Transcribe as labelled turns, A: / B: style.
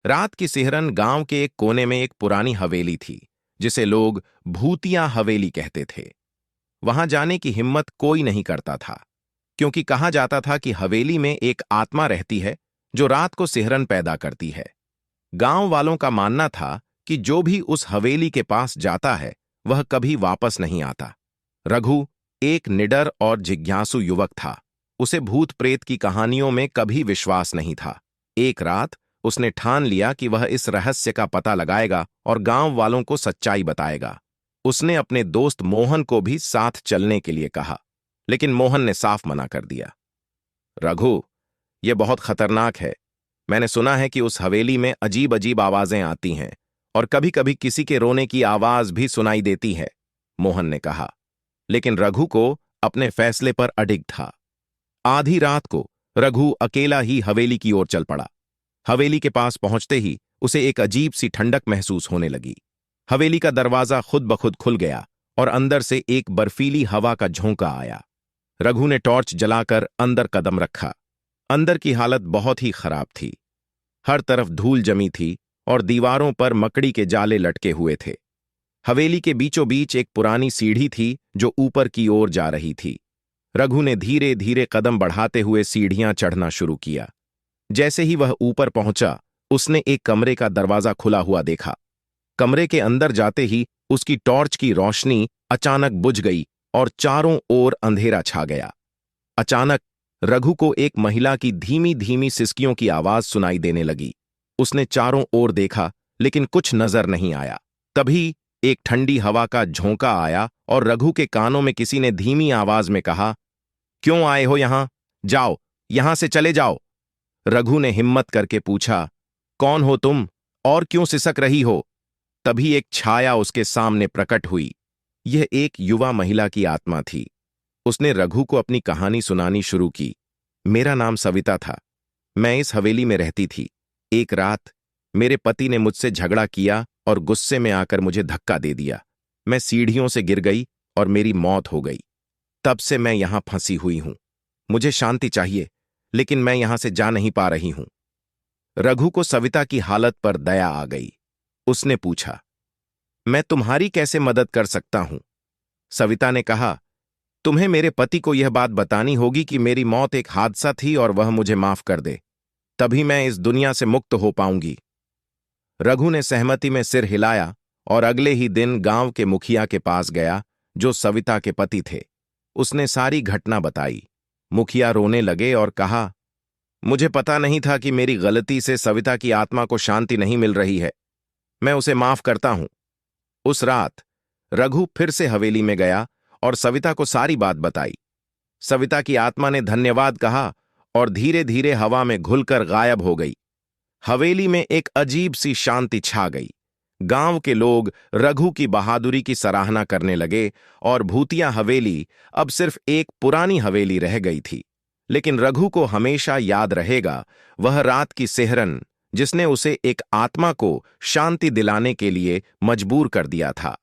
A: रात की सिहरन गांव के एक कोने में एक पुरानी हवेली थी, जिसे लोग भूतिया हवेली कहते थे। वहां जाने की हिम्मत कोई नहीं करता था, क्योंकि कहा जाता था कि हवेली में एक आत्मा रहती है जो रात को सिहरन पैदा करती है। गांव वालों का मानना था कि जो भी उस हवेली के पास जाता है वह कभी वापस नहीं आता। रघु एक निडर और जिज्ञासु युवक था। उसे भूत प्रेत की कहानियों में कभी विश्वास नहीं था। एक रात उसने ठान लिया कि वह इस रहस्य का पता लगाएगा और गांव वालों को सच्चाई बताएगा। उसने अपने दोस्त मोहन को भी साथ चलने के लिए कहा, लेकिन मोहन ने साफ मना कर दिया। रघु, यह बहुत खतरनाक है। मैंने सुना है कि उस हवेली में अजीब अजीब आवाजें आती हैं और कभी कभी किसी के रोने की आवाज भी सुनाई देती है, मोहन ने कहा। लेकिन रघु को अपने फैसले पर अडिग था। आधी रात को रघु अकेला ही हवेली की ओर चल पड़ा। हवेली के पास पहुंचते ही उसे एक अजीब सी ठंडक महसूस होने लगी। हवेली का दरवाजा खुद ब खुद खुल गया और अंदर से एक बर्फीली हवा का झोंका आया। रघु ने टॉर्च जलाकर अंदर कदम रखा। अंदर की हालत बहुत ही खराब थी। हर तरफ धूल जमी थी और दीवारों पर मकड़ी के जाले लटके हुए थे। हवेली के बीचों बीच एक पुरानी सीढ़ी थी जो ऊपर की ओर जा रही थी। रघु ने धीरे धीरे कदम बढ़ाते हुए सीढ़ियां चढ़ना शुरू किया। जैसे ही वह ऊपर पहुंचा, उसने एक कमरे का दरवाजा खुला हुआ देखा। कमरे के अंदर जाते ही उसकी टॉर्च की रोशनी अचानक बुझ गई और चारों ओर अंधेरा छा गया। अचानक रघु को एक महिला की धीमी धीमी सिसकियों की आवाज सुनाई देने लगी। उसने चारों ओर देखा, लेकिन कुछ नजर नहीं आया। तभी एक ठंडी हवा का झोंका आया और रघु के कानों में किसी ने धीमी आवाज में कहा, क्यों आए हो यहां? जाओ, यहां से चले जाओ। रघु ने हिम्मत करके पूछा, कौन हो तुम और क्यों सिसक रही हो? तभी एक छाया उसके सामने प्रकट हुई। यह एक युवा महिला की आत्मा थी। उसने रघु को अपनी कहानी सुनानी शुरू की। मेरा नाम सविता था। मैं इस हवेली में रहती थी। एक रात मेरे पति ने मुझसे झगड़ा किया और गुस्से में आकर मुझे धक्का दे दिया। मैं सीढ़ियों से गिर गई और मेरी मौत हो गई। तब से मैं यहां फंसी हुई हूं। मुझे शांति चाहिए, लेकिन मैं यहां से जा नहीं पा रही हूं। रघु को सविता की हालत पर दया आ गई। उसने पूछा, मैं तुम्हारी कैसे मदद कर सकता हूं? सविता ने कहा, तुम्हें मेरे पति को यह बात बतानी होगी कि मेरी मौत एक हादसा थी और वह मुझे माफ कर दे, तभी मैं इस दुनिया से मुक्त हो पाऊंगी। रघु ने सहमति में सिर हिलाया और अगले ही दिन गांव के मुखिया के पास गया, जो सविता के पति थे। उसने सारी घटना बताई। मुखिया रोने लगे और कहा, मुझे पता नहीं था कि मेरी गलती से सविता की आत्मा को शांति नहीं मिल रही है। मैं उसे माफ करता हूं। उस रात रघु फिर से हवेली में गया और सविता को सारी बात बताई। सविता की आत्मा ने धन्यवाद कहा और धीरे धीरे हवा में घुलकर गायब हो गई। हवेली में एक अजीब सी शांति छा गई। गांव के लोग रघु की बहादुरी की सराहना करने लगे और भूतिया हवेली अब सिर्फ एक पुरानी हवेली रह गई थी। लेकिन रघु को हमेशा याद रहेगा वह रात की सिहरन, जिसने उसे एक आत्मा को शांति दिलाने के लिए मजबूर कर दिया था।